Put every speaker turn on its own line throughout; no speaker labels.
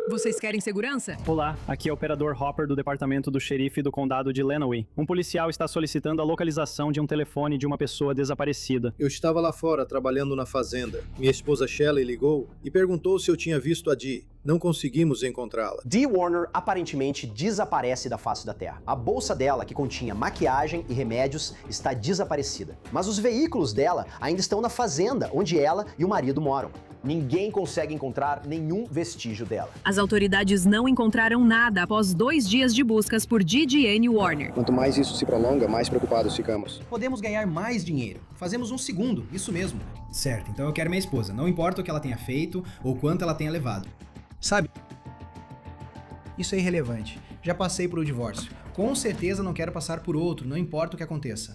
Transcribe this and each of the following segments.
Vocês querem segurança?
Olá, aqui é o operador Hopper do departamento do xerife do condado de Lenawee. Um policial está solicitando a localização de um telefone de uma pessoa desaparecida.
Eu estava lá fora trabalhando na fazenda. Minha esposa Shelley ligou e perguntou se eu tinha visto a Dee. Não conseguimos encontrá-la.
Dee Warner aparentemente desaparece da face da Terra. A bolsa dela, que continha maquiagem e remédios, está desaparecida. Mas os veículos dela ainda estão na fazenda, onde ela e o marido moram. Ninguém consegue encontrar nenhum vestígio dela.
As autoridades não encontraram nada após 2 dias de buscas por Dee Diane Warner.
Quanto mais isso se prolonga, mais preocupados ficamos.
Podemos ganhar mais dinheiro. Fazemos um segundo, isso mesmo. Certo, então eu quero minha esposa. Não importa o que ela tenha feito ou quanto ela tenha levado. Sabe? Isso é irrelevante. Já passei por um divórcio. Com certeza não quero passar por outro, não importa o que aconteça.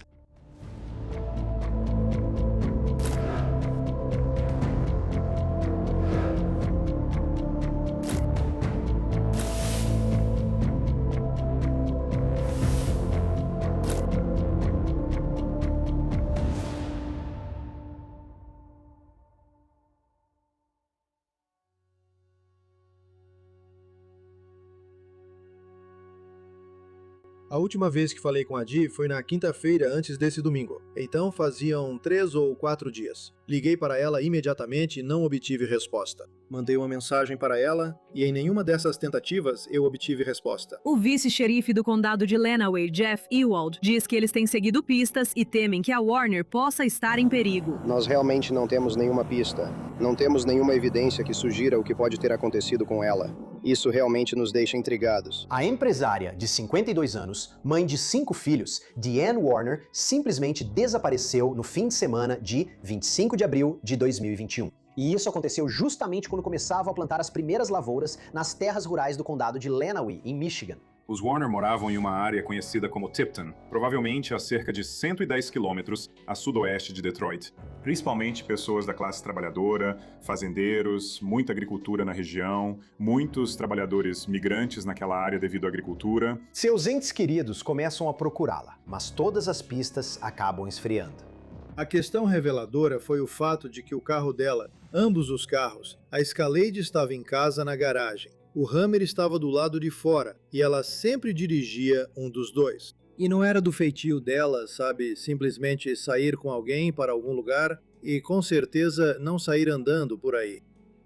A última vez que falei com a Dee foi na quinta-feira antes desse domingo. Então faziam 3 ou 4 dias. Liguei para ela imediatamente e não obtive resposta. Mandei uma mensagem para ela e em nenhuma dessas tentativas eu obtive resposta.
O vice-xerife do condado de Lenawee, Jeff Ewald, diz que eles têm seguido pistas e temem que a Warner possa estar em perigo.
Nós realmente não temos nenhuma pista. Não temos nenhuma evidência que sugira o que pode ter acontecido com ela. Isso realmente nos deixa intrigados.
A empresária de 52 anos, mãe de 5 filhos, Diane Warner, simplesmente desapareceu no fim de semana de 25 de abril de 2021. E isso aconteceu justamente quando começavam a plantar as primeiras lavouras nas terras rurais do condado de Lenawee, em Michigan.
Os Warner moravam em uma área conhecida como Tipton, provavelmente a cerca de 110 quilômetros a sudoeste de Detroit. Principalmente pessoas da classe trabalhadora, fazendeiros, muita agricultura na região, muitos trabalhadores migrantes naquela área devido à agricultura.
Seus entes queridos começam a procurá-la, mas todas as pistas acabam esfriando.
A questão reveladora foi o fato de que o carro dela, ambos os carros, a Escalade estava em casa na garagem. O Hammer estava do lado de fora e ela sempre dirigia um dos dois. E não era do feitio dela, sabe, simplesmente sair com alguém para algum lugar e com certeza não sair andando por aí.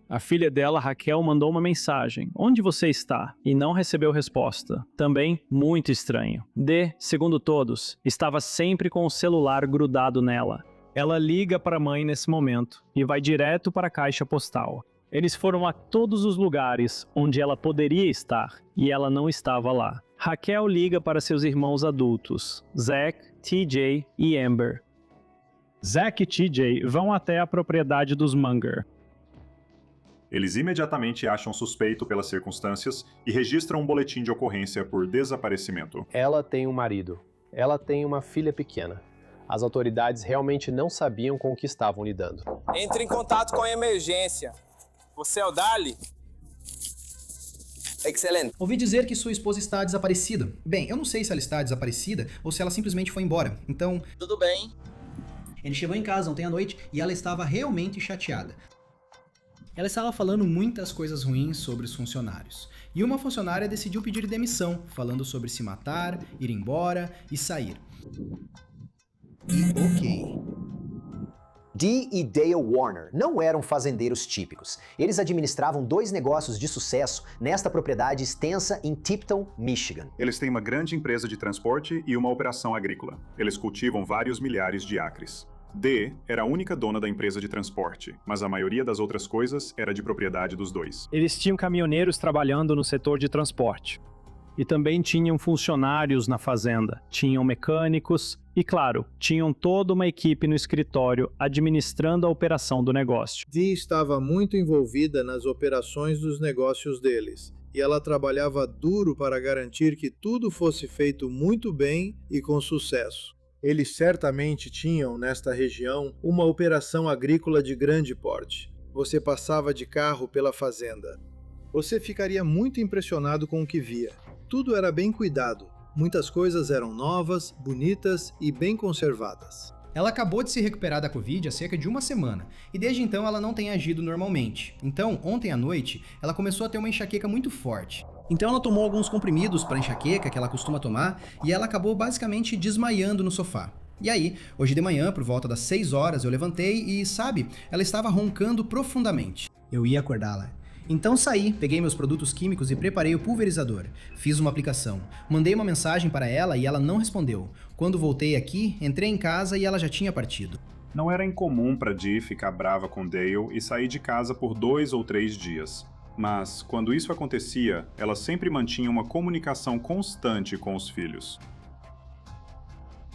A filha dela, Raquel, mandou uma mensagem: "Onde você está?" e não recebeu resposta. Também muito estranho. Dee, segundo todos, estava sempre com o celular grudado nela. Ela liga para a mãe nesse momento e vai direto para a caixa postal. Eles foram a todos os lugares onde ela poderia estar e ela não estava lá. Raquel liga para seus irmãos adultos, Zach, TJ e Amber. Zach e TJ vão até a propriedade dos Munger.
Eles imediatamente acham suspeito pelas circunstâncias e registram um boletim de ocorrência por desaparecimento.
Ela tem um marido. Ela tem uma filha pequena. As autoridades realmente não sabiam com o que estavam lidando.
Entre em contato com a emergência. Você é o Dali? Excelente.
Ouvi dizer que sua esposa está desaparecida. Bem, eu não sei se ela está desaparecida ou se ela simplesmente foi embora. Então...
Tudo bem.
Ele chegou em casa ontem à noite e ela estava realmente chateada. Ela estava falando muitas coisas ruins sobre os funcionários. E uma funcionária decidiu pedir demissão, falando sobre se matar, ir embora e sair. E ok.
Dee e Dale Warner não eram fazendeiros típicos. Eles administravam 2 negócios de sucesso nesta propriedade extensa em Tipton, Michigan.
Eles têm uma grande empresa de transporte e uma operação agrícola. Eles cultivam vários milhares de acres. Dee era a única dona da empresa de transporte, mas a maioria das outras coisas era de propriedade dos dois.
Eles tinham caminhoneiros trabalhando no setor de transporte. E também tinham funcionários na fazenda, tinham mecânicos e, claro, tinham toda uma equipe no escritório administrando a operação do negócio.
Dee estava muito envolvida nas operações dos negócios deles, e ela trabalhava duro para garantir que tudo fosse feito muito bem e com sucesso. Eles certamente tinham, nesta região, uma operação agrícola de grande porte. Você passava de carro pela fazenda. Você ficaria muito impressionado com o que via. Tudo era bem cuidado. Muitas coisas eram novas, bonitas e bem conservadas.
Ela acabou de se recuperar da Covid há cerca de uma semana, e desde então ela não tem agido normalmente. Então, ontem à noite, ela começou a ter uma enxaqueca muito forte. Então ela tomou alguns comprimidos para enxaqueca que ela costuma tomar, e ela acabou basicamente desmaiando no sofá. E aí, hoje de manhã, por volta das 6 horas, eu levantei e, sabe, ela estava roncando profundamente. Eu ia acordá-la. Então saí, peguei meus produtos químicos e preparei o pulverizador. Fiz uma aplicação. Mandei uma mensagem para ela e ela não respondeu. Quando voltei aqui, entrei em casa e ela já tinha partido.
Não era incomum para Dee ficar brava com Dale e sair de casa por 2 ou 3 dias. Mas, quando isso acontecia, ela sempre mantinha uma comunicação constante com os filhos.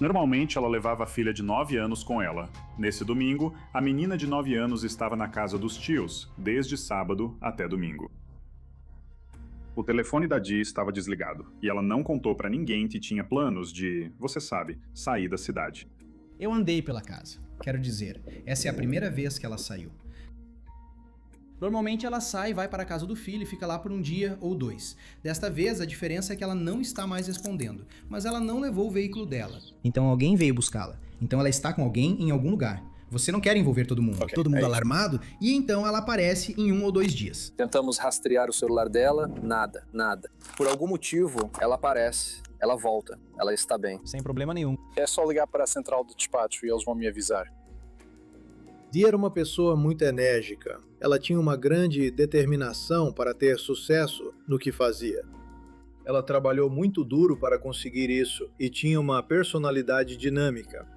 Normalmente, ela levava a filha de 9 anos com ela. Nesse domingo, a menina de 9 anos estava na casa dos tios, desde sábado até domingo. O telefone da Dee estava desligado, e ela não contou para ninguém que tinha planos de, você sabe, sair da cidade.
Eu andei pela casa. Quero dizer, essa é a primeira vez que ela saiu. Normalmente ela sai e vai para a casa do filho e fica lá por um dia ou 2. Desta vez a diferença é que ela não está mais respondendo, mas ela não levou o veículo dela. Então alguém veio buscá-la. Então ela está com alguém em algum lugar. Você não quer envolver todo mundo. Todo mundo alarmado, e então ela aparece em 1 ou 2 dias.
Tentamos rastrear o celular dela, nada. Por algum motivo, ela aparece, ela volta, ela está bem.
Sem problema nenhum.
É só ligar para a central do despacho e eles vão me avisar.
Dee era uma pessoa muito enérgica. Ela tinha uma grande determinação para ter sucesso no que fazia. Ela trabalhou muito duro para conseguir isso e tinha uma personalidade dinâmica.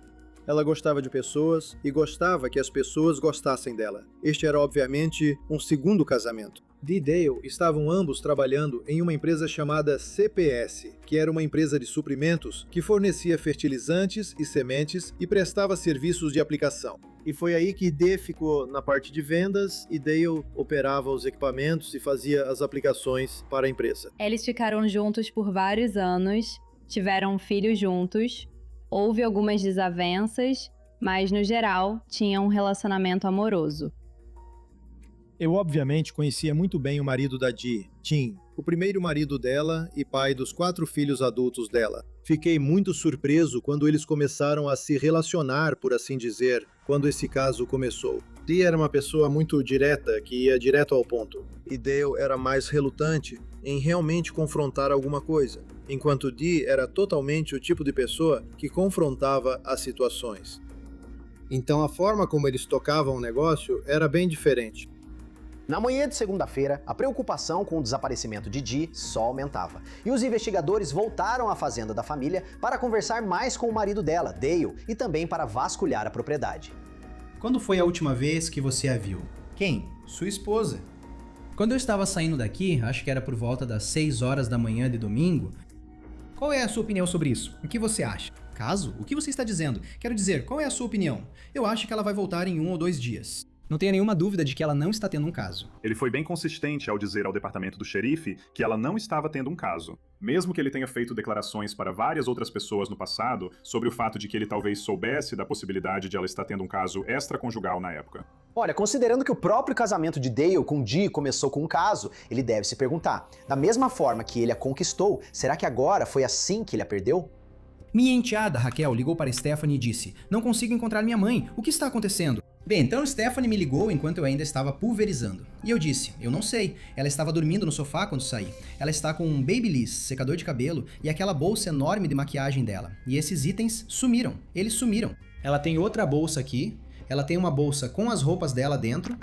Ela gostava de pessoas e gostava que as pessoas gostassem dela. Este era, obviamente, um segundo casamento. Dee e Dale estavam ambos trabalhando em uma empresa chamada CPS, que era uma empresa de suprimentos que fornecia fertilizantes e sementes e prestava serviços de aplicação. E foi aí que Dee ficou na parte de vendas e Dale operava os equipamentos e fazia as aplicações para a empresa.
Eles ficaram juntos por vários anos, tiveram filhos juntos, houve algumas desavenças, mas no geral tinham um relacionamento amoroso.
Eu obviamente conhecia muito bem o marido da Dee, Tim, o primeiro marido dela e pai dos 4 filhos adultos dela. Fiquei muito surpreso quando eles começaram a se relacionar, por assim dizer, quando esse caso começou. Dee era uma pessoa muito direta, que ia direto ao ponto. E Dale era mais relutante em realmente confrontar alguma coisa, enquanto Dee era totalmente o tipo de pessoa que confrontava as situações. Então a forma como eles tocavam o negócio era bem diferente.
Na manhã de segunda-feira, a preocupação com o desaparecimento de Dee só aumentava. E os investigadores voltaram à fazenda da família para conversar mais com o marido dela, Dale, e também para vasculhar a propriedade.
Quando foi a última vez que você a viu? Quem? Sua esposa. Quando eu estava saindo daqui, acho que era por volta das 6 horas da manhã de domingo. Qual é a sua opinião sobre isso? O que você acha? Caso? O que você está dizendo? Quero dizer, qual é a sua opinião? Eu acho que ela vai voltar em 1 ou 2 dias. Não tenha nenhuma dúvida de que ela não está tendo um caso.
Ele foi bem consistente ao dizer ao departamento do xerife que ela não estava tendo um caso. Mesmo que ele tenha feito declarações para várias outras pessoas no passado sobre o fato de que ele talvez soubesse da possibilidade de ela estar tendo um caso extraconjugal na época.
Olha, considerando que o próprio casamento de Dale com Dee começou com um caso, ele deve se perguntar, da mesma forma que ele a conquistou, será que agora foi assim que ele a perdeu?
Minha enteada, Raquel, ligou para Stephanie e disse, não consigo encontrar minha mãe, o que está acontecendo? Bem, então Stephanie me ligou enquanto eu ainda estava pulverizando. E eu disse, eu não sei, ela estava dormindo no sofá quando saí. Ela está com um Babyliss, secador de cabelo, e aquela bolsa enorme de maquiagem dela. E esses itens sumiram, eles sumiram. Ela tem outra bolsa aqui, ela tem uma bolsa com as roupas dela dentro.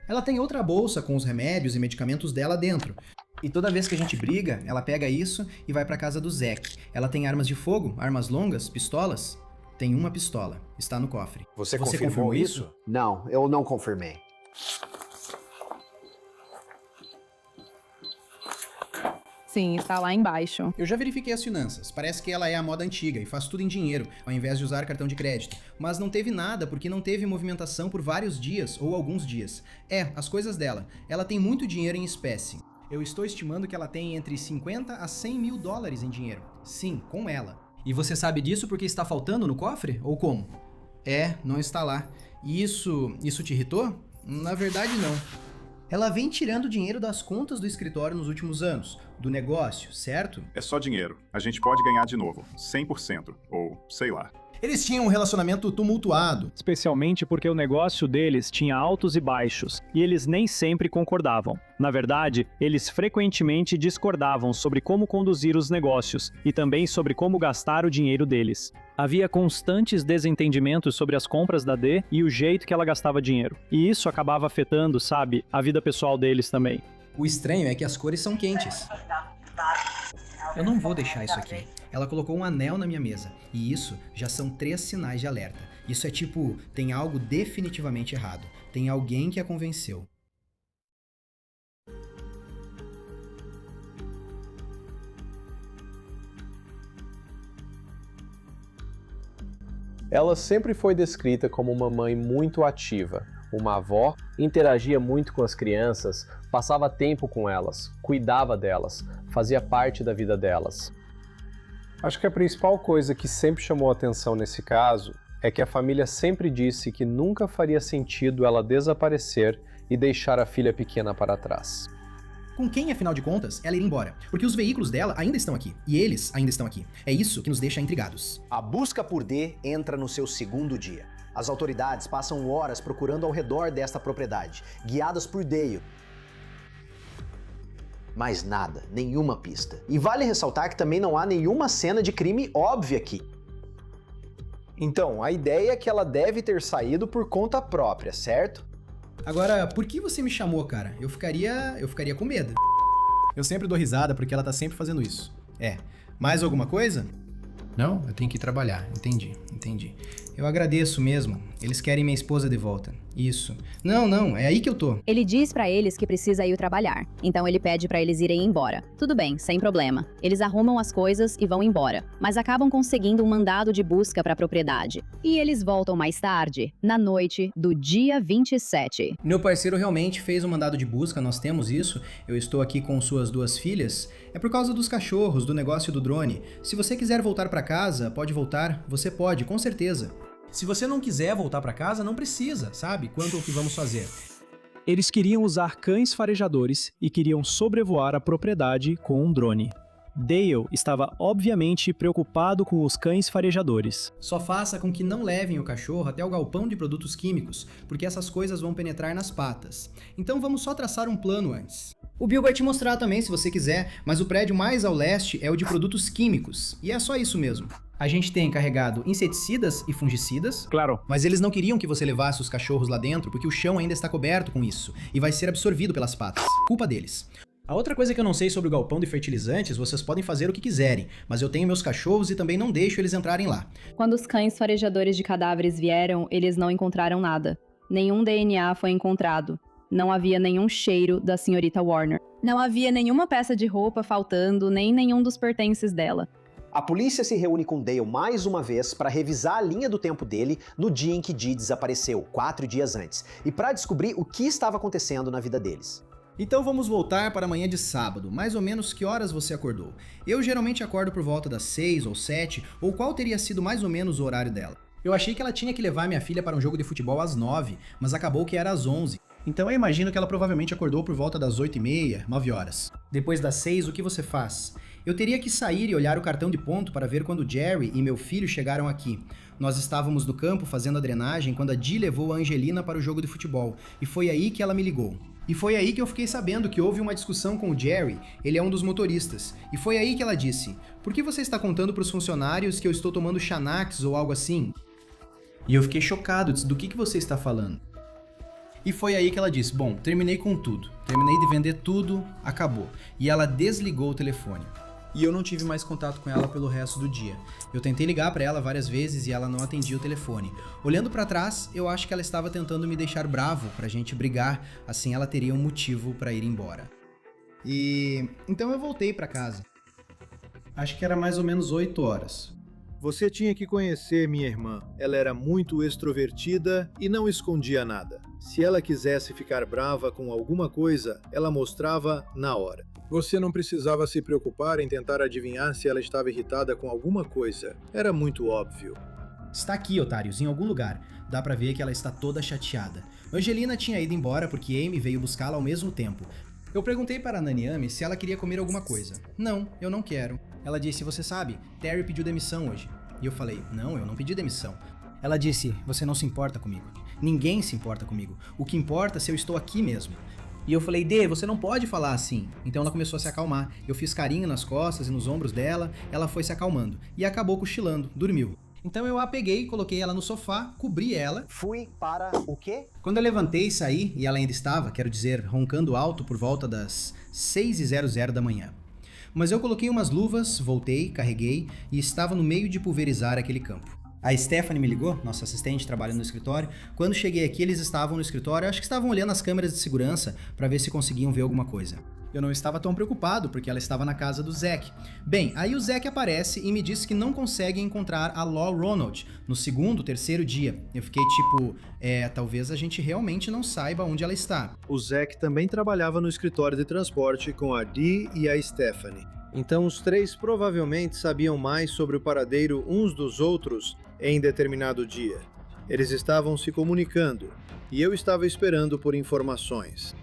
Ela tem outra bolsa com os remédios e medicamentos dela dentro. E toda vez que a gente briga, ela pega isso e vai para casa do Zack. Ela tem armas de fogo, armas longas, pistolas. Tem uma pistola, está no cofre.
Você confirmou isso? Não, eu não confirmei.
Sim, está lá embaixo.
Eu já verifiquei as finanças. Parece que ela é a moda antiga e faz tudo em dinheiro, ao invés de usar cartão de crédito. Mas não teve nada porque não teve movimentação por vários dias ou alguns dias. As coisas dela. Ela tem muito dinheiro em espécie. Eu estou estimando que ela tem entre 50 a 100 mil dólares em dinheiro. Sim, com ela. E você sabe disso porque está faltando no cofre? Ou como? Não está lá. E isso te irritou? Na verdade, não. Ela vem tirando dinheiro das contas do escritório nos últimos anos, do negócio, certo?
É só dinheiro. A gente pode ganhar de novo, 100%, ou sei lá.
Eles tinham um relacionamento tumultuado.
Especialmente porque o negócio deles tinha altos e baixos, e eles nem sempre concordavam. Na verdade, eles frequentemente discordavam sobre como conduzir os negócios e também sobre como gastar o dinheiro deles. Havia constantes desentendimentos sobre as compras da Dee e o jeito que ela gastava dinheiro. E isso acabava afetando, sabe, a vida pessoal deles também.
O estranho é que as cores são quentes. Eu não vou deixar isso aqui. Ela colocou um anel na minha mesa. E isso já são 3 sinais de alerta. Isso é tipo, tem algo definitivamente errado. Tem alguém que a convenceu.
Ela sempre foi descrita como uma mãe muito ativa, uma avó, interagia muito com as crianças, passava tempo com elas, cuidava delas, fazia parte da vida delas. Acho que a principal coisa que sempre chamou a atenção nesse caso é que a família sempre disse que nunca faria sentido ela desaparecer e deixar a filha pequena para trás.
Com quem, afinal de contas, ela ir embora? Porque os veículos dela ainda estão aqui, e eles ainda estão aqui. É isso que nos deixa intrigados.
A busca por Dee entra no seu 2º dia. As autoridades passam horas procurando ao redor desta propriedade, guiadas por Dale. Mas nada, nenhuma pista. E vale ressaltar que também não há nenhuma cena de crime óbvia aqui. Então, a ideia é que ela deve ter saído por conta própria, certo?
Agora, por que você me chamou, cara? Eu ficaria com medo. Eu sempre dou risada porque ela tá sempre fazendo isso. Mais alguma coisa? Não, eu tenho que ir trabalhar. Entendi. Eu agradeço mesmo. Eles querem minha esposa de volta. Isso. Não, é aí que eu tô.
Ele diz pra eles que precisa ir trabalhar. Então ele pede pra eles irem embora. Tudo bem, sem problema. Eles arrumam as coisas e vão embora. Mas acabam conseguindo um mandado de busca pra propriedade. E eles voltam mais tarde, na noite do dia 27.
Meu parceiro realmente fez um mandado de busca, nós temos isso. Eu estou aqui com suas 2 filhas. É por causa dos cachorros, do negócio do drone. Se você quiser voltar pra casa, pode voltar. Você pode, com certeza. Se você não quiser voltar pra casa, não precisa, sabe? Quanto ao que vamos fazer?
Eles queriam usar cães farejadores e queriam sobrevoar a propriedade com um drone. Dale estava obviamente preocupado com os cães farejadores.
Só faça com que não levem o cachorro até o galpão de produtos químicos, porque essas coisas vão penetrar nas patas. Então vamos só traçar um plano antes. O Bill vai te mostrar também se você quiser, mas o prédio mais ao leste é o de produtos químicos, e é só isso mesmo. A gente tem carregado inseticidas e fungicidas.
Claro.
Mas eles não queriam que você levasse os cachorros lá dentro, porque o chão ainda está coberto com isso, e vai ser absorvido pelas patas. Culpa deles. A outra coisa que eu não sei sobre o galpão de fertilizantes, vocês podem fazer o que quiserem, mas eu tenho meus cachorros e também não deixo eles entrarem lá.
Quando os cães farejadores de cadáveres vieram, eles não encontraram nada. Nenhum DNA foi encontrado. Não havia nenhum cheiro da senhorita Warner. Não havia nenhuma peça de roupa faltando, nem nenhum dos pertences dela.
A polícia se reúne com Dale mais uma vez para revisar a linha do tempo dele no dia em que Dee desapareceu, 4 dias antes, e para descobrir o que estava acontecendo na vida deles.
Então vamos voltar para amanhã de sábado, mais ou menos que horas você acordou? Eu geralmente acordo por volta das 6 ou 7, ou qual teria sido mais ou menos o horário dela? Eu achei que ela tinha que levar minha filha para um jogo de futebol às 9, mas acabou que era às 11. Então eu imagino que ela provavelmente acordou por volta das 8h30, 9 horas. Depois das 6, o que você faz? Eu teria que sair e olhar o cartão de ponto para ver quando Jerry e meu filho chegaram aqui. Nós estávamos no campo fazendo a drenagem quando a Dee levou a Angelina para o jogo de futebol, e foi aí que ela me ligou. E foi aí que eu fiquei sabendo que houve uma discussão com o Jerry, ele é um dos motoristas. E foi aí que ela disse, por que você está contando para os funcionários que eu estou tomando Xanax ou algo assim? E eu fiquei chocado, disse, do que você está falando? E foi aí que ela disse, bom, terminei com tudo, terminei de vender tudo, acabou. E ela desligou o telefone. E eu não tive mais contato com ela pelo resto do dia. Eu tentei ligar para ela várias vezes e ela não atendia o telefone. Olhando para trás, eu acho que ela estava tentando me deixar bravo pra gente brigar, assim ela teria um motivo para ir embora. E então eu voltei para casa. Acho que era mais ou menos 8 horas.
Você tinha que conhecer minha irmã. Ela era muito extrovertida e não escondia nada. Se ela quisesse ficar brava com alguma coisa, ela mostrava na hora. Você não precisava se preocupar em tentar adivinhar se ela estava irritada com alguma coisa. Era muito óbvio.
Está aqui, otários, em algum lugar. Dá pra ver que ela está toda chateada. Angelina tinha ido embora porque Amy veio buscá-la ao mesmo tempo. Eu perguntei para a Naniame se ela queria comer alguma coisa. Não, eu não quero. Ela disse, você sabe, Terry pediu demissão hoje. E eu falei, não, eu não pedi demissão. Ela disse, você não se importa comigo. Ninguém se importa comigo. O que importa é se eu estou aqui mesmo. E eu falei, Dê, você não pode falar assim. Então ela começou a se acalmar. Eu fiz carinho nas costas e nos ombros dela, ela foi se acalmando. E acabou cochilando, dormiu. Então eu a peguei, coloquei ela no sofá, cobri ela.
Fui para o quê?
Quando eu levantei e saí, e ela ainda estava, quero dizer, roncando alto por volta das 6h00 da manhã. Mas eu coloquei umas luvas, voltei, carreguei e estava no meio de pulverizar aquele campo. A Stephanie me ligou, nossa assistente, trabalha no escritório. Quando cheguei aqui, eles estavam no escritório, acho que estavam olhando as câmeras de segurança para ver se conseguiam ver alguma coisa. Eu não estava tão preocupado, porque ela estava na casa do Zack. Bem, aí o Zack aparece e me disse que não consegue encontrar a Law Ronald no segundo, terceiro dia. Eu fiquei tipo, talvez a gente realmente não saiba onde ela está.
O Zack também trabalhava no escritório de transporte com a Dee e a Stephanie. Então os três provavelmente sabiam mais sobre o paradeiro uns dos outros em determinado dia. Eles estavam se comunicando e eu estava esperando por informações.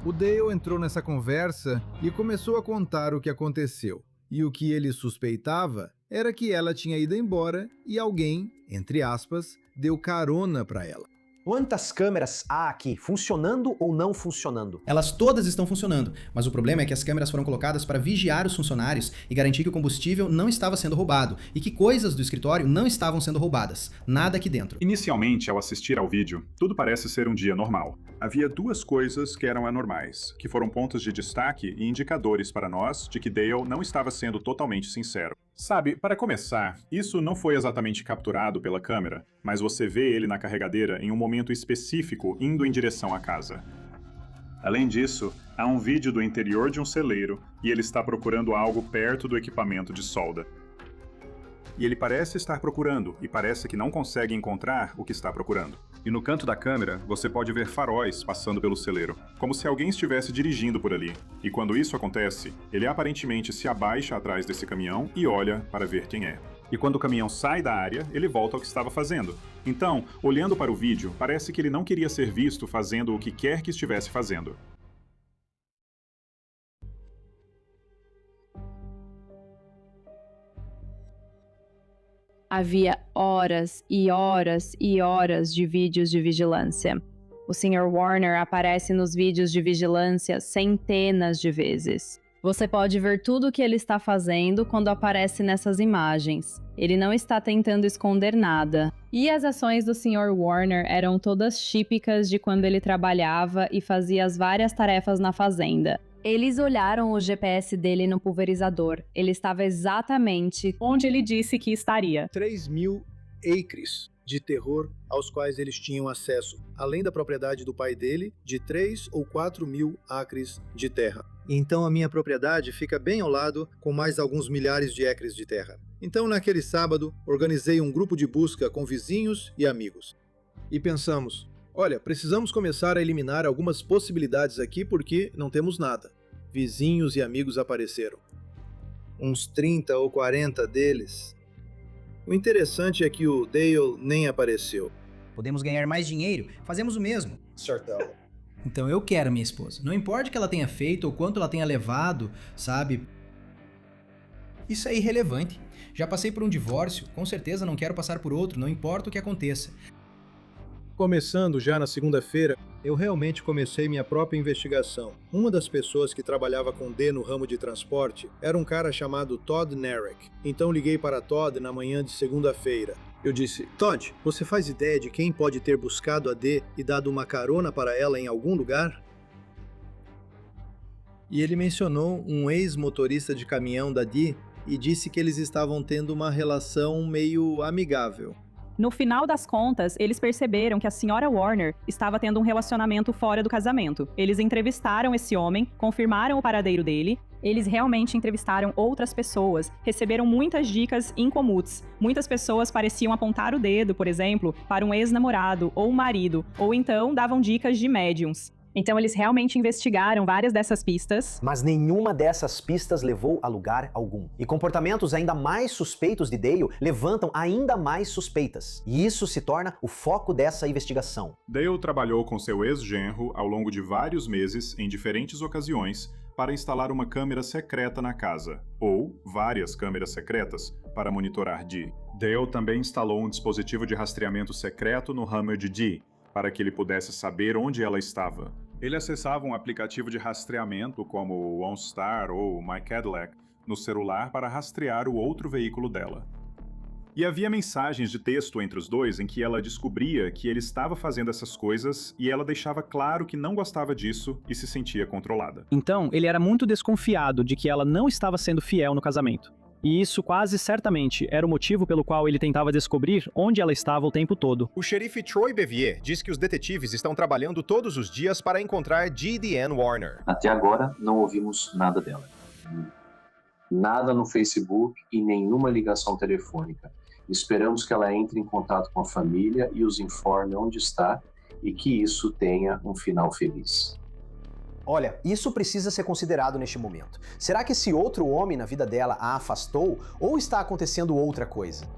O Dale entrou nessa conversa e começou a contar o que aconteceu. E o que ele suspeitava era que ela tinha ido embora e alguém, entre aspas, deu carona para ela.
Quantas câmeras há aqui, funcionando ou não funcionando?
Elas todas estão funcionando, mas o problema é que as câmeras foram colocadas para vigiar os funcionários e garantir que o combustível não estava sendo roubado e que coisas do escritório não estavam sendo roubadas. Nada aqui dentro.
Inicialmente, ao assistir ao vídeo, tudo parece ser um dia normal. Havia duas coisas que eram anormais, que foram pontos de destaque e indicadores para nós de que Dale não estava sendo totalmente sincero. Sabe, para começar, isso não foi exatamente capturado pela câmera, mas você vê ele na carregadeira em um momento específico indo em direção à casa. Além disso, há um vídeo do interior de um celeiro e ele está procurando algo perto do equipamento de solda. E ele parece estar procurando e parece que não consegue encontrar o que está procurando. E no canto da câmera, você pode ver faróis passando pelo celeiro, como se alguém estivesse dirigindo por ali. E quando isso acontece, ele aparentemente se abaixa atrás desse caminhão e olha para ver quem é. E quando o caminhão sai da área, ele volta ao que estava fazendo. Então, olhando para o vídeo, parece que ele não queria ser visto fazendo o que quer que estivesse fazendo.
Havia horas e horas e horas de vídeos de vigilância. O Sr. Warner aparece nos vídeos de vigilância centenas de vezes. Você pode ver tudo o que ele está fazendo quando aparece nessas imagens. Ele não está tentando esconder nada. E as ações do Sr. Warner eram todas típicas de quando ele trabalhava e fazia as várias tarefas na fazenda. Eles olharam o GPS dele no pulverizador. Ele estava exatamente
onde ele disse que estaria.
3.000 acres de terror aos quais eles tinham acesso, além da propriedade do pai dele, de 3 ou 4 mil acres de terra. Então a minha propriedade fica bem ao lado, com mais alguns milhares de acres de terra. Então naquele sábado, organizei um grupo de busca com vizinhos e amigos. E pensamos, olha, precisamos começar a eliminar algumas possibilidades aqui porque não temos nada. Vizinhos e amigos apareceram. Uns 30 ou 40 deles. O interessante é que o Dale nem apareceu.
Podemos ganhar mais dinheiro, fazemos o mesmo.
Certão.
Então eu quero minha esposa. Não importa o que ela tenha feito ou quanto ela tenha levado, sabe? Isso é irrelevante. Já passei por um divórcio, com certeza não quero passar por outro, não importa o que aconteça.
Começando já na segunda-feira, eu realmente comecei minha própria investigação. Uma das pessoas que trabalhava com D no ramo de transporte era um cara chamado Todd Narek. Então liguei para Todd na manhã de segunda-feira. Eu disse, Todd, você faz ideia de quem pode ter buscado a D e dado uma carona para ela em algum lugar? E ele mencionou um ex-motorista de caminhão da D e disse que eles estavam tendo uma relação meio amigável.
No final das contas, eles perceberam que a Sra. Warner estava tendo um relacionamento fora do casamento. Eles entrevistaram esse homem, confirmaram o paradeiro dele. Eles realmente entrevistaram outras pessoas, receberam muitas dicas incomuns. Muitas pessoas pareciam apontar o dedo, por exemplo, para um ex-namorado ou um marido, ou então davam dicas de médiums. Então eles realmente investigaram várias dessas pistas.
Mas nenhuma dessas pistas levou a lugar algum. E comportamentos ainda mais suspeitos de Dale levantam ainda mais suspeitas. E isso se torna o foco dessa investigação.
Dale trabalhou com seu ex-genro ao longo de vários meses, em diferentes ocasiões, para instalar uma câmera secreta na casa, ou várias câmeras secretas para monitorar Dee. Dale também instalou um dispositivo de rastreamento secreto no Hummer de Dee, para que ele pudesse saber onde ela estava. Ele acessava um aplicativo de rastreamento como o OnStar ou My Cadillac no celular para rastrear o outro veículo dela. E havia mensagens de texto entre os dois em que ela descobria que ele estava fazendo essas coisas e ela deixava claro que não gostava disso e se sentia controlada.
Então, ele era muito desconfiado de que ela não estava sendo fiel no casamento. E isso quase certamente era o motivo pelo qual ele tentava descobrir onde ela estava o tempo todo.
O xerife Troy Bevier diz que os detetives estão trabalhando todos os dias para encontrar Dee Deanne Warner.
Até agora, não ouvimos nada dela. Nada no Facebook e nenhuma ligação telefônica. Esperamos que ela entre em contato com a família e os informe onde está e que isso tenha um final feliz.
Olha, isso precisa ser considerado neste momento. Será que esse outro homem na vida dela a afastou ou está acontecendo outra coisa?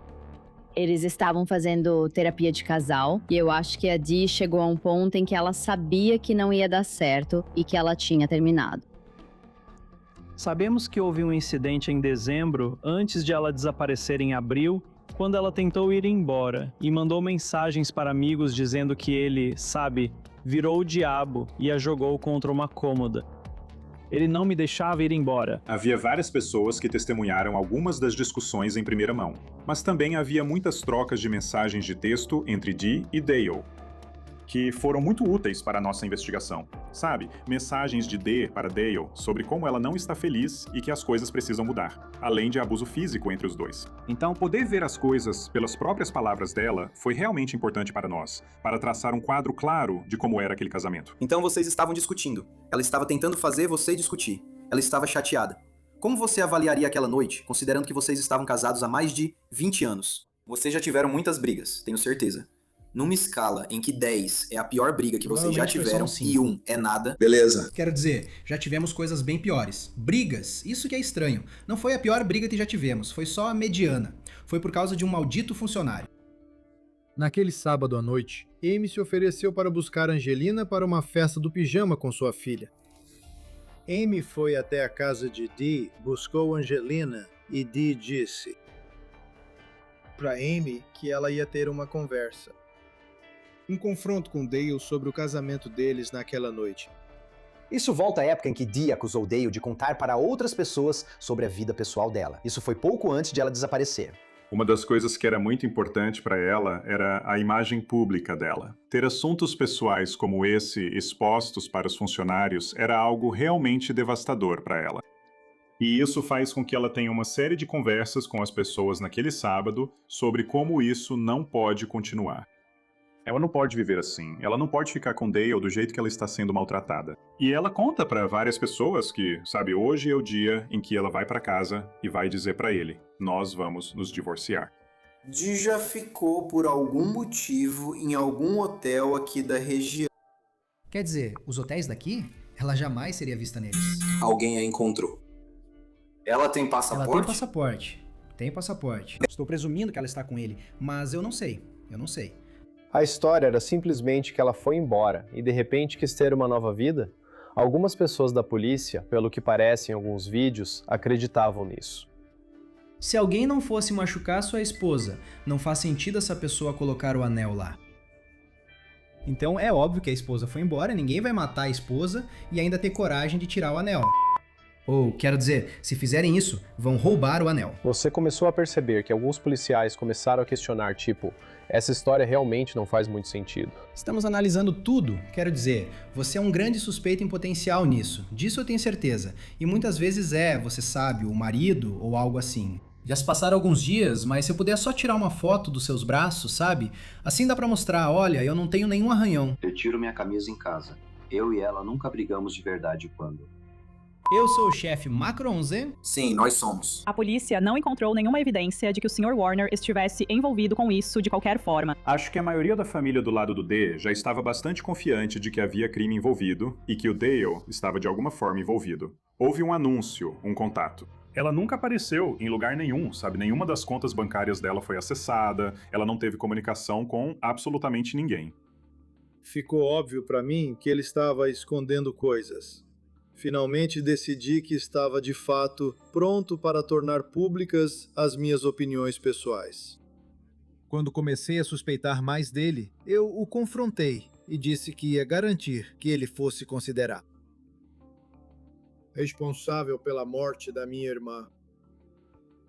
Eles estavam fazendo terapia de casal e eu acho que a Dee chegou a um ponto em que ela sabia que não ia dar certo e que ela tinha terminado.
Sabemos que houve um incidente em dezembro, antes de ela desaparecer em abril, quando ela tentou ir embora e mandou mensagens para amigos dizendo que ele, sabe, virou o diabo e a jogou contra uma cômoda. Ele não me deixava ir embora.
Havia várias pessoas que testemunharam algumas das discussões em primeira mão, mas também havia muitas trocas de mensagens de texto entre Dee e Dale, que foram muito úteis para a nossa investigação. Sabe, mensagens de Dee para Dale sobre como ela não está feliz e que as coisas precisam mudar, além de abuso físico entre os dois. Então, poder ver as coisas pelas próprias palavras dela foi realmente importante para nós, para traçar um quadro claro de como era aquele casamento.
Então vocês estavam discutindo. Ela estava tentando fazer você discutir. Ela estava chateada. Como você avaliaria aquela noite, considerando que vocês estavam casados há mais de 20 anos? Vocês já tiveram muitas brigas, tenho certeza. Numa escala em que 10 é a pior briga que vocês já tiveram e 1 é nada...
Beleza. Quero dizer, já tivemos coisas bem piores. Brigas, isso que é estranho. Não foi a pior briga que já tivemos, foi só a mediana. Foi por causa de um maldito funcionário.
Naquele sábado à noite, Amy se ofereceu para buscar Angelina para uma festa do pijama com sua filha. Amy foi até a casa de Dee, buscou Angelina e Dee disse para Amy que ela ia ter uma conversa. Um confronto com Dale sobre o casamento deles naquela noite.
Isso volta à época em que Dee acusou Dale de contar para outras pessoas sobre a vida pessoal dela. Isso foi pouco antes de ela desaparecer.
Uma das coisas que era muito importante para ela era a imagem pública dela. Ter assuntos pessoais como esse expostos para os funcionários era algo realmente devastador para ela. E isso faz com que ela tenha uma série de conversas com as pessoas naquele sábado sobre como isso não pode continuar. Ela não pode viver assim, ela não pode ficar com Dale do jeito que ela está sendo maltratada. E ela conta para várias pessoas que, sabe, hoje é o dia em que ela vai para casa e vai dizer para ele, nós vamos nos divorciar.
Dee já ficou por algum motivo em algum hotel aqui da região.
Quer dizer, os hotéis daqui? Ela jamais seria vista neles.
Alguém a encontrou. Ela tem passaporte?
Ela tem passaporte. Tem passaporte. Estou presumindo que ela está com ele, mas eu não sei.
A história era simplesmente que ela foi embora e de repente quis ter uma nova vida? Algumas pessoas da polícia, pelo que parece em alguns vídeos, acreditavam nisso.
Se alguém não fosse machucar sua esposa, não faz sentido essa pessoa colocar o anel lá. Então é óbvio que a esposa foi embora, ninguém vai matar a esposa e ainda ter coragem de tirar o anel. Ou, quero dizer, se fizerem isso, vão roubar o anel.
Você começou a perceber que alguns policiais começaram a questionar, tipo, essa história realmente não faz muito sentido.
Estamos analisando tudo, quero dizer, você é um grande suspeito em potencial nisso, disso eu tenho certeza. E muitas vezes você sabe, o marido ou algo assim. Já se passaram alguns dias, mas se eu puder só tirar uma foto dos seus braços, sabe? Assim dá pra mostrar, olha, eu não tenho nenhum arranhão.
Eu tiro minha camisa em casa. Eu e ela nunca brigamos de verdade quando...
Eu sou o chefe Macronze.
Sim, nós somos.
A polícia não encontrou nenhuma evidência de que o Sr. Warner estivesse envolvido com isso de qualquer forma.
Acho que a maioria da família do lado do Dee já estava bastante confiante de que havia crime envolvido e que o Dale estava de alguma forma envolvido. Houve um anúncio, um contato. Ela nunca apareceu em lugar nenhum, sabe? Nenhuma das contas bancárias dela foi acessada, ela não teve comunicação com absolutamente ninguém.
Ficou óbvio para mim que ele estava escondendo coisas. Finalmente decidi que estava de fato pronto para tornar públicas as minhas opiniões pessoais. Quando comecei a suspeitar mais dele, eu o confrontei e disse que ia garantir que ele fosse considerado responsável pela morte da minha irmã.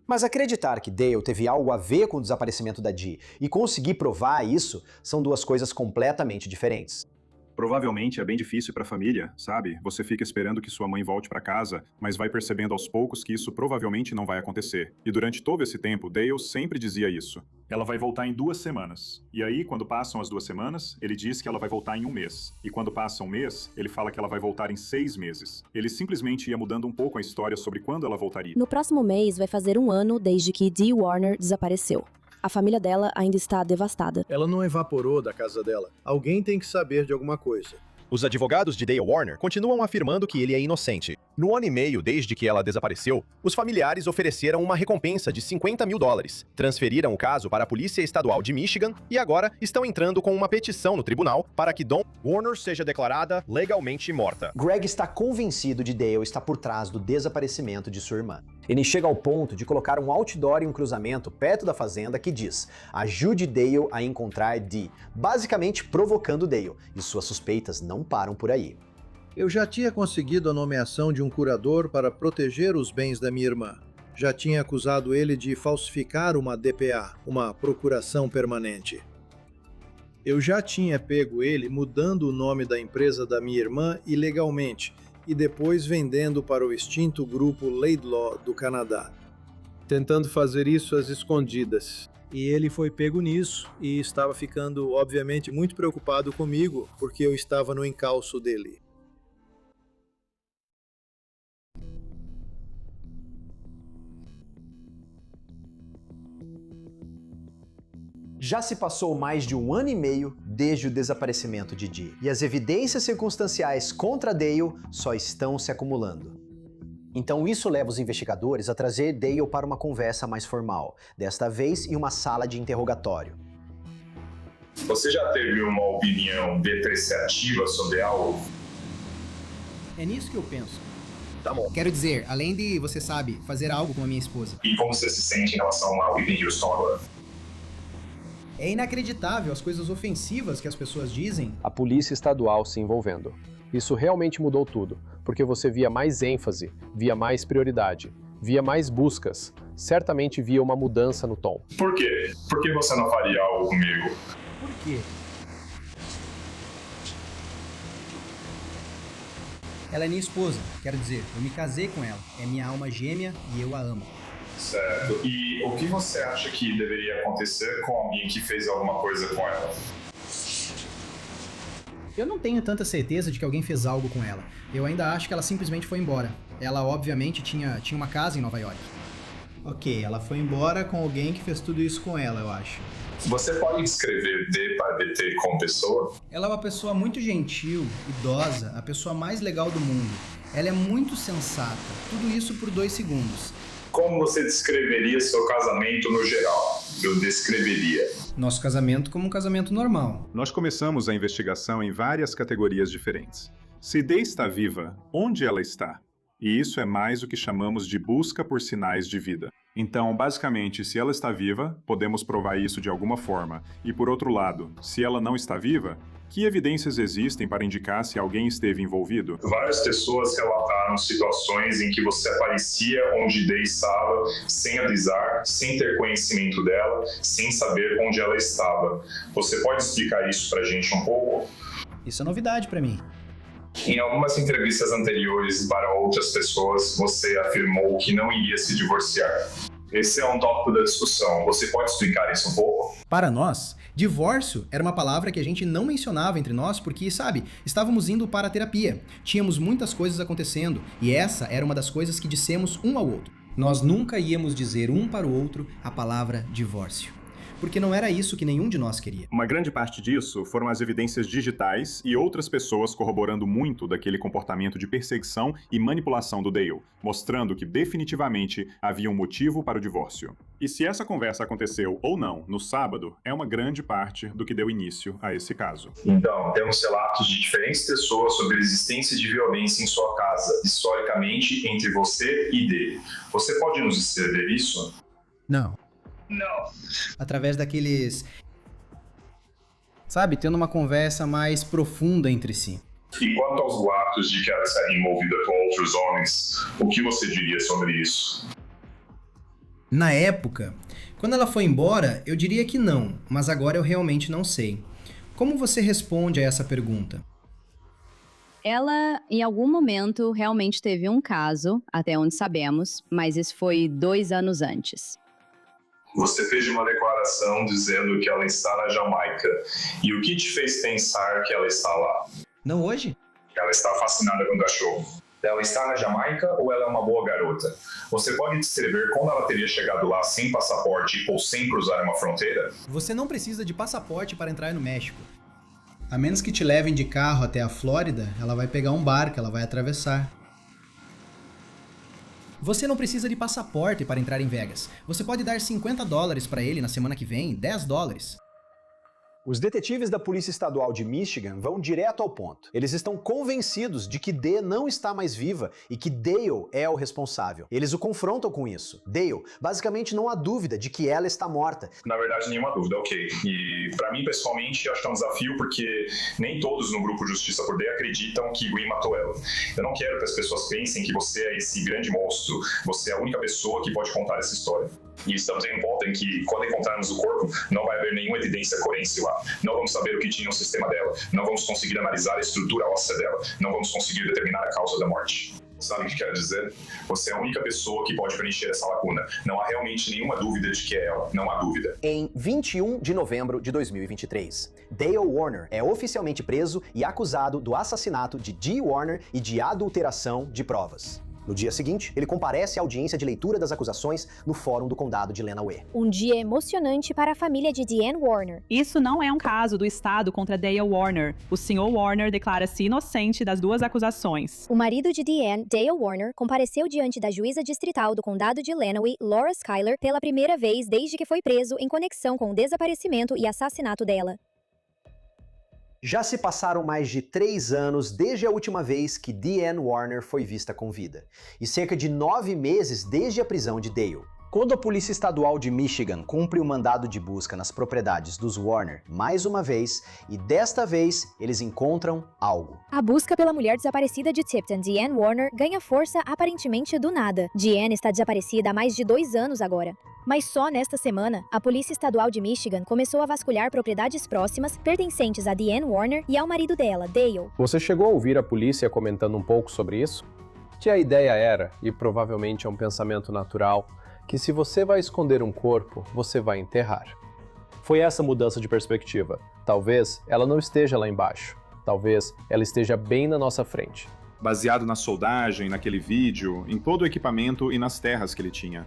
Mas acreditar que Dale teve algo a ver com o desaparecimento da Dee e conseguir provar isso são duas coisas completamente diferentes.
Provavelmente é bem difícil para a família, sabe? Você fica esperando que sua mãe volte para casa, mas vai percebendo aos poucos que isso provavelmente não vai acontecer. E durante todo esse tempo, Dale sempre dizia isso. Ela vai voltar em 2 semanas. E aí, quando passam as 2 semanas, ele diz que ela vai voltar em 1 mês. E quando passa 1 mês, ele fala que ela vai voltar em 6 meses. Ele simplesmente ia mudando um pouco a história sobre quando ela voltaria.
No próximo mês vai fazer 1 ano desde que Dee Warner desapareceu. A família dela ainda está devastada.
Ela não evaporou da casa dela. Alguém tem que saber de alguma coisa.
Os advogados de Dale Warner continuam afirmando que ele é inocente. No ano e meio desde que ela desapareceu, os familiares ofereceram uma recompensa de $50 mil, transferiram o caso para a Polícia Estadual de Michigan e agora estão entrando com uma petição no tribunal para que Dawn Warner seja declarada legalmente morta.
Greg está convencido de Dale estar por trás do desaparecimento de sua irmã. Ele chega ao ponto de colocar um outdoor em um cruzamento perto da fazenda que diz: ajude Dale a encontrar Dee, basicamente provocando Dale, e suas suspeitas não param por aí.
Eu já tinha conseguido a nomeação de um curador para proteger os bens da minha irmã. Já tinha acusado ele de falsificar uma DPA, uma procuração permanente. Eu já tinha pego ele mudando o nome da empresa da minha irmã ilegalmente e depois vendendo para o extinto grupo Laidlaw do Canadá, tentando fazer isso às escondidas. E ele foi pego nisso e estava ficando, obviamente, muito preocupado comigo porque eu estava no encalço dele.
Já se passou mais de 1 ano e meio desde o desaparecimento de Dee, e as evidências circunstanciais contra Dale só estão se acumulando. Então isso leva os investigadores a trazer Dale para uma conversa mais formal, desta vez em uma sala de interrogatório.
Você já teve uma opinião depreciativa sobre algo?
É nisso que eu penso.
Tá bom.
Quero dizer, além de, você sabe, fazer algo com a minha esposa.
E como você se sente em relação ao Whitney Houston agora?
É inacreditável as coisas ofensivas que as pessoas dizem.
A polícia estadual se envolvendo. Isso realmente mudou tudo, porque você via mais ênfase, via mais prioridade, via mais buscas. Certamente via uma mudança no tom.
Por quê? Por que você não faria algo comigo?
Por quê? Ela é minha esposa, quero dizer, eu me casei com ela. É minha alma gêmea e eu a amo.
Certo. E o que você acha que deveria acontecer com alguém que fez alguma coisa com ela?
Eu não tenho tanta certeza de que alguém fez algo com ela. Eu ainda acho que ela simplesmente foi embora. Ela, obviamente, tinha uma casa em Nova York. Ok, ela foi embora com alguém que fez tudo isso com ela, eu acho.
Você pode descrever D para DT como pessoa?
Ela é uma pessoa muito gentil, idosa, a pessoa mais legal do mundo. Ela é muito sensata. Tudo isso por 2 segundos.
Como você descreveria seu casamento no geral? Eu descreveria.
Nosso casamento como um casamento normal.
Nós começamos a investigação em várias categorias diferentes. Se Dee está viva, onde ela está? E isso é mais o que chamamos de busca por sinais de vida. Então, basicamente, se ela está viva, podemos provar isso de alguma forma. E por outro lado, se ela não está viva, que evidências existem para indicar se alguém esteve envolvido?
Várias pessoas relataram situações em que você aparecia onde Dee estava, sem avisar, sem ter conhecimento dela, sem saber onde ela estava. Você pode explicar isso pra gente um pouco?
Isso é novidade pra mim.
Em algumas entrevistas anteriores para outras pessoas, você afirmou que não iria se divorciar. Esse é um tópico da discussão. Você pode explicar isso um pouco?
Para nós, divórcio era uma palavra que a gente não mencionava entre nós porque, sabe, estávamos indo para a terapia. Tínhamos muitas coisas acontecendo e essa era uma das coisas que dissemos um ao outro. Nós nunca íamos dizer um para o outro a palavra divórcio. Porque não era isso que nenhum de nós queria.
Uma grande parte disso foram as evidências digitais e outras pessoas corroborando muito daquele comportamento de perseguição e manipulação do Dale, mostrando que definitivamente havia um motivo para o divórcio. E se essa conversa aconteceu ou não no sábado, é uma grande parte do que deu início a esse caso.
Então, temos relatos de diferentes pessoas sobre a existência de violência em sua casa, historicamente entre você e D. Você pode nos escrever isso?
Não. Através daqueles... Sabe, tendo uma conversa mais profunda entre si.
E quanto aos boatos de que ela estaria envolvida com outros homens, o que você diria sobre isso?
Na época, quando ela foi embora, eu diria que não, mas agora eu realmente não sei. Como você responde a essa pergunta?
Ela, em algum momento, realmente teve um caso, até onde sabemos, mas isso foi 2 anos antes.
Você fez uma declaração dizendo que ela está na Jamaica. E o que te fez pensar que ela está lá?
Não hoje?
Ela está fascinada com o cachorro. Ela está na Jamaica ou ela é uma boa garota? Você pode descrever como ela teria chegado lá sem passaporte ou sem cruzar uma fronteira?
Você não precisa de passaporte para entrar no México. A menos que te levem de carro até a Flórida, ela vai pegar um barco, ela vai atravessar. Você não precisa de passaporte para entrar em Vegas. Você pode dar $50 para ele na semana que vem, $10.
Os detetives da Polícia Estadual de Michigan vão direto ao ponto. Eles estão convencidos de que Dee não está mais viva e que Dale é o responsável. Eles o confrontam com isso. Dale, basicamente não há dúvida de que ela está morta.
Na verdade, nenhuma dúvida, ok. E pra mim, pessoalmente, acho que é um desafio porque nem todos no grupo Justiça por Dee acreditam que Gwen matou ela. Eu não quero que as pessoas pensem que você é esse grande monstro, você é a única pessoa que pode contar essa história. E estamos em um ponto em que, quando encontrarmos o corpo, não vai haver nenhuma evidência forense lá. Não vamos saber o que tinha no sistema dela. Não vamos conseguir analisar a estrutura óssea dela. Não vamos conseguir determinar a causa da morte. Sabe o que quero dizer? Você é a única pessoa que pode preencher essa lacuna. Não há realmente nenhuma dúvida de que é ela. Não há dúvida.
Em 21 de novembro de 2023, Dale Warner é oficialmente preso e acusado do assassinato de Dee Warner e de adulteração de provas. No dia seguinte, ele comparece à audiência de leitura das acusações no Fórum do Condado de Lenawee.
Um dia emocionante para a família de Deanne Warner.
Isso não é um caso do Estado contra Dale Warner. O Sr. Warner declara-se inocente das 2 acusações.
O marido de Deanne, Dale Warner, compareceu diante da juíza distrital do Condado de Lenawee, Laura Schuyler, pela primeira vez desde que foi preso em conexão com o desaparecimento e assassinato dela.
Já se passaram mais de 3 anos desde a última vez que Deanne Warner foi vista com vida, e cerca de 9 meses desde a prisão de Dale. Quando a Polícia Estadual de Michigan cumpre o mandado de busca nas propriedades dos Warner mais uma vez, e desta vez eles encontram algo.
A busca pela mulher desaparecida de Tipton, Deanne Warner, ganha força aparentemente do nada. Deanne está desaparecida há mais de 2 anos agora. Mas só nesta semana, a Polícia Estadual de Michigan começou a vasculhar propriedades próximas pertencentes a Deanne Warner e ao marido dela, Dale.
Você chegou a ouvir a polícia comentando um pouco sobre isso? Que a ideia era, e provavelmente é um pensamento natural, que se você vai esconder um corpo, você vai enterrar. Foi essa mudança de perspectiva. Talvez ela não esteja lá embaixo. Talvez ela esteja bem na nossa frente.
Baseado na soldagem, naquele vídeo, em todo o equipamento e nas terras que ele tinha.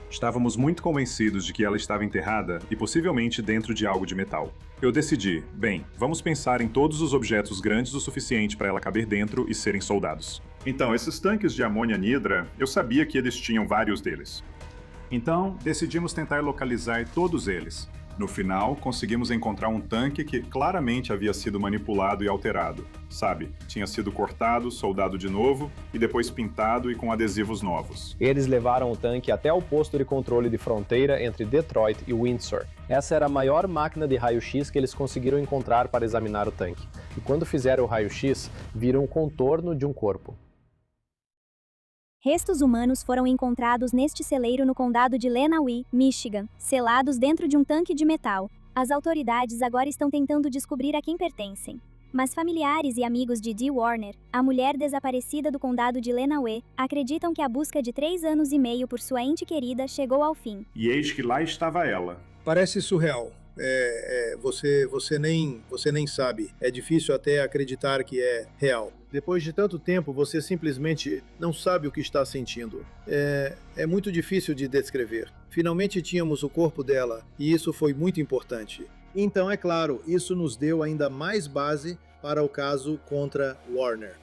Estávamos muito convencidos de que ela estava enterrada e possivelmente dentro de algo de metal. Eu decidi, bem, vamos pensar em todos os objetos grandes o suficiente para ela caber dentro e serem soldados. Então, esses tanques de amônia anidra, eu sabia que eles tinham vários deles. Então, decidimos tentar localizar todos eles. No final, conseguimos encontrar um tanque que claramente havia sido manipulado e alterado. Sabe, tinha sido cortado, soldado de novo e depois pintado e com adesivos novos.
Eles levaram o tanque até o posto de controle de fronteira entre Detroit e Windsor. Essa era a maior máquina de raio-x que eles conseguiram encontrar para examinar o tanque. E quando fizeram o raio-x, viram o contorno de um corpo.
Restos humanos foram encontrados neste celeiro no condado de Lenawee, Michigan, selados dentro de um tanque de metal. As autoridades agora estão tentando descobrir a quem pertencem. Mas familiares e amigos de Dee Warner, a mulher desaparecida do condado de Lenawee, acreditam que a busca de 3 anos e meio por sua ente querida chegou ao fim.
E eis que lá estava ela.
Parece surreal. Você nem sabe. É difícil até acreditar que é real. Depois de tanto tempo, você simplesmente não sabe o que está sentindo. É muito difícil de descrever. Finalmente tínhamos o corpo dela, e isso foi muito importante. Então, é claro, isso nos deu ainda mais base para o caso contra Warner.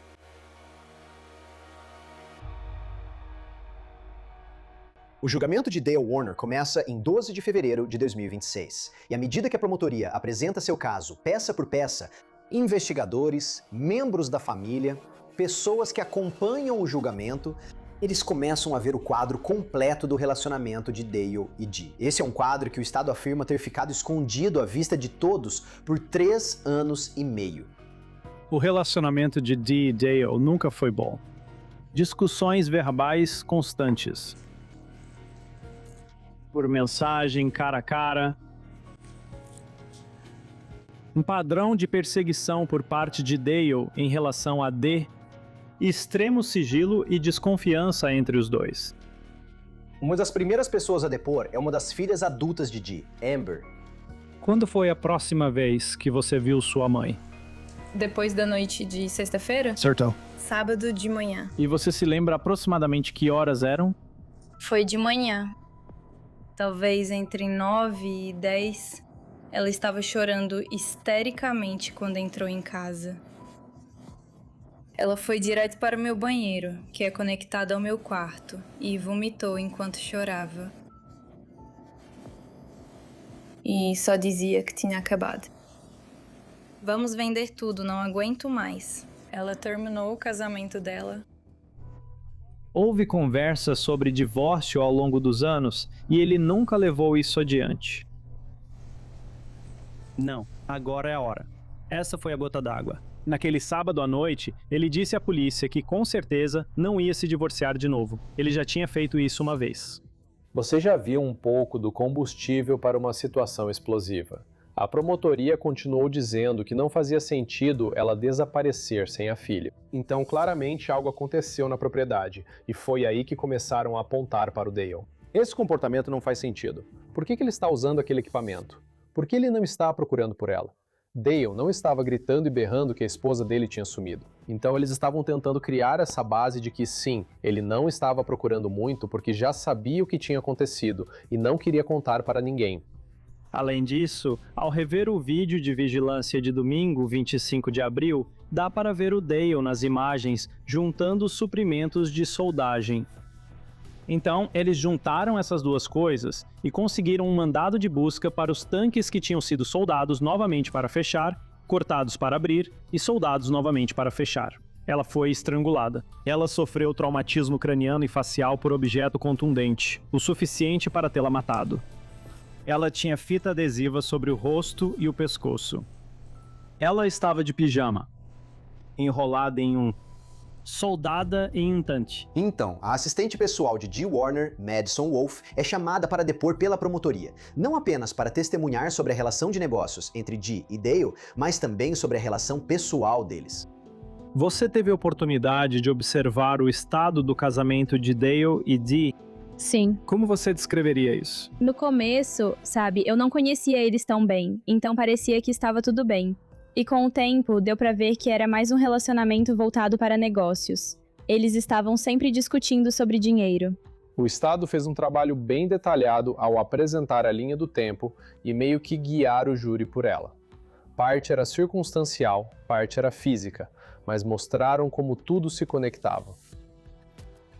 O julgamento de Dale Warner começa em 12 de fevereiro de 2026. E à medida que a promotoria apresenta seu caso peça por peça, investigadores, membros da família, pessoas que acompanham o julgamento, eles começam a ver o quadro completo do relacionamento de Dale e Dee. Esse é um quadro que o Estado afirma ter ficado escondido à vista de todos por 3 anos e meio.
O relacionamento de Dee e Dale nunca foi bom. Discussões verbais constantes. Por mensagem, cara a cara. Um padrão de perseguição por parte de Dale em relação a Dee. Extremo sigilo e desconfiança entre os dois.
Uma das primeiras pessoas a depor é uma das filhas adultas de Dee, Amber.
Quando foi a próxima vez que você viu sua mãe?
Depois da noite de sexta-feira?
Acertou.
Sábado de manhã.
E você se lembra aproximadamente que horas eram?
Foi de manhã. Talvez entre 9 e 10. Ela estava chorando histericamente quando entrou em casa. Ela foi direto para o meu banheiro, que é conectado ao meu quarto, e vomitou enquanto chorava. E só dizia que tinha acabado. Vamos vender tudo, não aguento mais. Ela terminou o casamento dela.
Houve conversas sobre divórcio ao longo dos anos e ele nunca levou isso adiante. Não, agora é a hora. Essa foi a gota d'água. Naquele sábado à noite, ele disse à polícia que com certeza não ia se divorciar de novo. Ele já tinha feito isso uma vez.
Você já viu um pouco do combustível para uma situação explosiva. A promotoria continuou dizendo que não fazia sentido ela desaparecer sem a filha. Então, claramente, algo aconteceu na propriedade, e foi aí que começaram a apontar para o Dale. Esse comportamento não faz sentido. Por que ele está usando aquele equipamento? Por que ele não está procurando por ela? Dale não estava gritando e berrando que a esposa dele tinha sumido. Então eles estavam tentando criar essa base de que sim, ele não estava procurando muito porque já sabia o que tinha acontecido e não queria contar para ninguém.
Além disso, ao rever o vídeo de vigilância de domingo, 25 de abril, dá para ver o Dale nas imagens juntando suprimentos de soldagem. Então, eles juntaram essas duas coisas e conseguiram um mandado de busca para os tanques que tinham sido soldados novamente para fechar, cortados para abrir e soldados novamente para fechar. Ela foi estrangulada. Ela sofreu traumatismo craniano e facial por objeto contundente, o suficiente para tê-la matado. Ela tinha fita adesiva sobre o rosto e o pescoço. Ela estava de pijama, enrolada em um soldada em um tante.
Então, a assistente pessoal de Dee Warner, Madison Wolfe, é chamada para depor pela promotoria, não apenas para testemunhar sobre a relação de negócios entre Dee e Dale, mas também sobre a relação pessoal deles.
Você teve a oportunidade de observar o estado do casamento de Dale e Dee?
Sim.
Como você descreveria isso?
No começo, sabe, eu não conhecia eles tão bem, então parecia que estava tudo bem. E com o tempo, deu pra ver que era mais um relacionamento voltado para negócios. Eles estavam sempre discutindo sobre dinheiro.
O Estado fez um trabalho bem detalhado ao apresentar a linha do tempo e meio que guiar o júri por ela. Parte era circunstancial, parte era física, mas mostraram como tudo se conectava.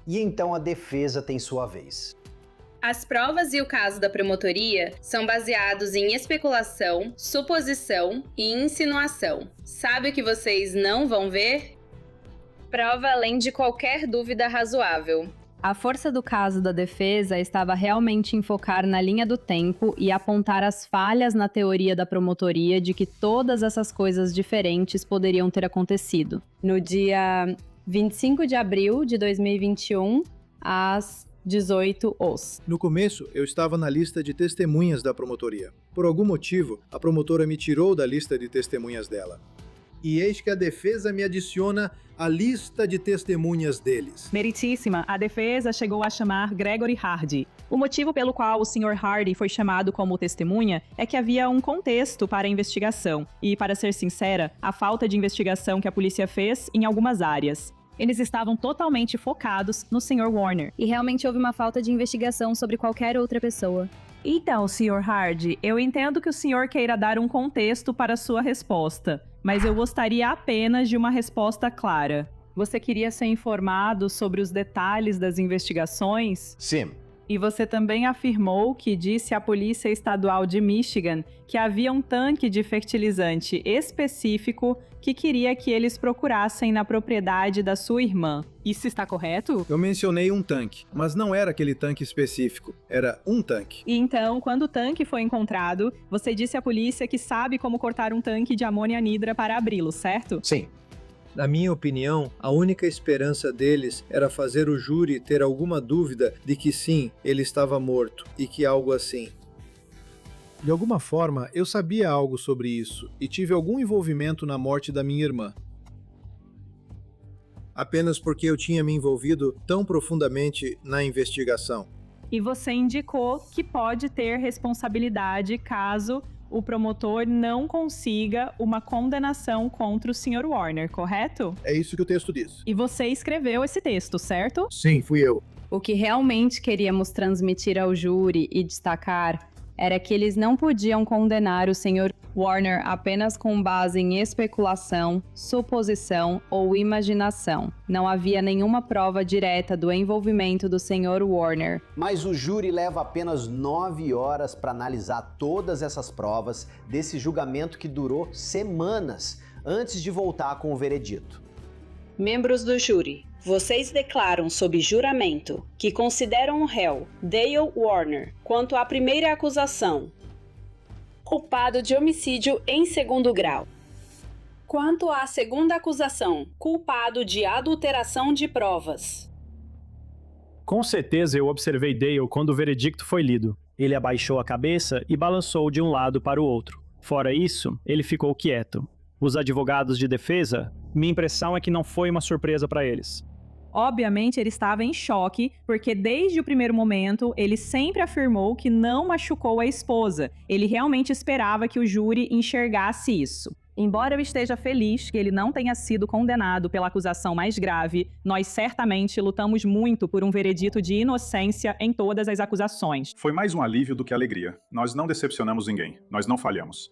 E então a defesa tem sua vez.
As provas e o caso da promotoria são baseados em especulação, suposição e insinuação. Sabe o que vocês não vão ver? Prova além de qualquer dúvida razoável.
A força do caso da defesa estava realmente em focar na linha do tempo e apontar as falhas na teoria da promotoria de que todas essas coisas diferentes poderiam ter acontecido. No dia 25 de abril de 2021, às 18 horas.
No começo, eu estava na lista de testemunhas da promotoria. Por algum motivo, a promotora me tirou da lista de testemunhas dela. E eis que a defesa me adiciona à lista de testemunhas deles.
Meritíssima, a defesa chegou a chamar Gregory Hardy. O motivo pelo qual o Sr. Hardy foi chamado como testemunha é que havia um contexto para a investigação. E, para ser sincera, a falta de investigação que a polícia fez em algumas áreas. Eles estavam totalmente focados no Sr. Warner.
E realmente houve uma falta de investigação sobre qualquer outra pessoa.
Então, Sr. Hardy, eu entendo que o senhor queira dar um contexto para sua resposta, mas eu gostaria apenas de uma resposta clara. Você queria ser informado sobre os detalhes das investigações?
Sim.
E você também afirmou que disse à Polícia Estadual de Michigan que havia um tanque de fertilizante específico que queria que eles procurassem na propriedade da sua irmã. Isso está correto?
Eu mencionei um tanque, mas não era aquele tanque específico, era um tanque.
E então, quando o tanque foi encontrado, você disse à polícia que sabe como cortar um tanque de amônia anidra para abri-lo, certo?
Sim.
Na minha opinião, a única esperança deles era fazer o júri ter alguma dúvida de que sim, ele estava morto, e que algo assim. De alguma forma, eu sabia algo sobre isso, e tive algum envolvimento na morte da minha irmã. Apenas porque eu tinha me envolvido tão profundamente na investigação.
E você indicou que pode ter responsabilidade caso o promotor não consiga uma condenação contra o Sr. Warner, correto?
É isso que o texto diz.
E você escreveu esse texto, certo?
Sim, fui eu.
O que realmente queríamos transmitir ao júri e destacar era que eles não podiam condenar o Sr. Warner apenas com base em especulação, suposição ou imaginação. Não havia nenhuma prova direta do envolvimento do Sr. Warner.
Mas o júri leva apenas 9 horas para analisar todas essas provas desse julgamento que durou semanas antes de voltar com o veredito.
Membros do júri, vocês declaram sob juramento que consideram o réu, Dale Warner, quanto à primeira acusação, culpado de homicídio em segundo grau. Quanto à segunda acusação, culpado de adulteração de provas.
Com certeza eu observei Dale quando o veredicto foi lido. Ele abaixou a cabeça e balançou de um lado para o outro. Fora isso, ele ficou quieto. Os advogados de defesa, minha impressão é que não foi uma surpresa para eles.
Obviamente, ele estava em choque, porque desde o primeiro momento, ele sempre afirmou que não machucou a esposa. Ele realmente esperava que o júri enxergasse isso. Embora eu esteja feliz que ele não tenha sido condenado pela acusação mais grave, nós certamente lutamos muito por um veredito de inocência em todas as acusações.
Foi mais um alívio do que alegria. Nós não decepcionamos ninguém. Nós não falhamos.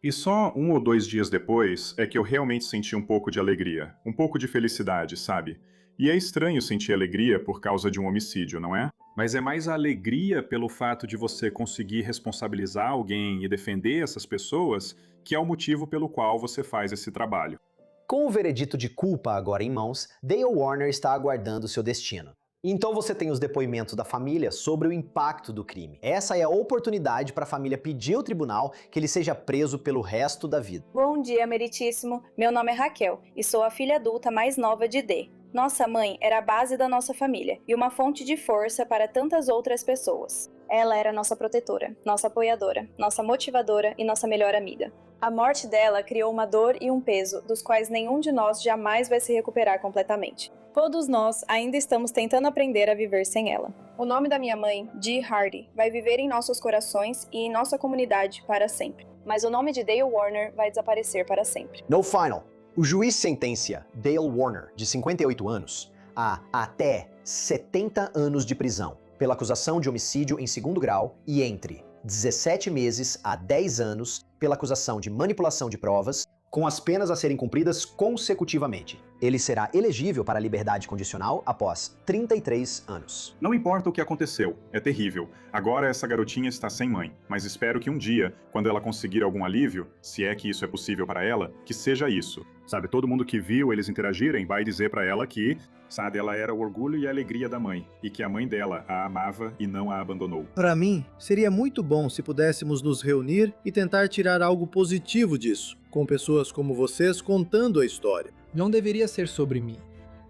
E só 1 ou 2 dias depois é que eu realmente senti um pouco de alegria. Um pouco de felicidade, sabe? E é estranho sentir alegria por causa de um homicídio, não é? Mas é mais a alegria pelo fato de você conseguir responsabilizar alguém e defender essas pessoas que é o motivo pelo qual você faz esse trabalho.
Com o veredito de culpa agora em mãos, Dale Warner está aguardando seu destino. Então você tem os depoimentos da família sobre o impacto do crime. Essa é a oportunidade para a família pedir ao tribunal que ele seja preso pelo resto da vida.
Bom dia, meritíssimo. Meu nome é Raquel e sou a filha adulta mais nova de D. Nossa mãe era a base da nossa família e uma fonte de força para tantas outras pessoas. Ela era nossa protetora, nossa apoiadora, nossa motivadora e nossa melhor amiga. A morte dela criou uma dor e um peso dos quais nenhum de nós jamais vai se recuperar completamente. Todos nós ainda estamos tentando aprender a viver sem ela. O nome da minha mãe, Dee Hardy, vai viver em nossos corações e em nossa comunidade para sempre. Mas o nome de Dale Warner vai desaparecer para sempre.
No final, o juiz sentencia Dale Warner, de 58 anos, a até 70 anos de prisão pela acusação de homicídio em segundo grau e entre 17 meses a 10 anos pela acusação de manipulação de provas, com as penas a serem cumpridas consecutivamente. Ele será elegível para a liberdade condicional após 33 anos.
Não importa o que aconteceu, é terrível. Agora essa garotinha está sem mãe, mas espero que um dia, quando ela conseguir algum alívio, se é que isso é possível para ela, que seja isso. Sabe, todo mundo que viu eles interagirem vai dizer para ela que, sabe, ela era o orgulho e a alegria da mãe, e que a mãe dela a amava e não a abandonou.
Para mim, seria muito bom se pudéssemos nos reunir e tentar tirar algo positivo disso, com pessoas como vocês contando a história. Não deveria ser sobre mim.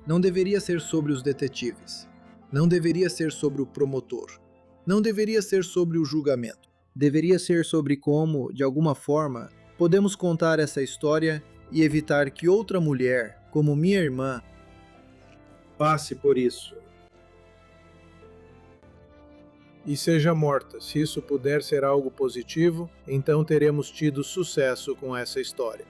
Não deveria ser sobre os detetives. Não deveria ser sobre o promotor. Não deveria ser sobre o julgamento. Deveria ser sobre como, de alguma forma, podemos contar essa história e evitar que outra mulher, como minha irmã, passe por isso e seja morta. Se isso puder ser algo positivo, então teremos tido sucesso com essa história.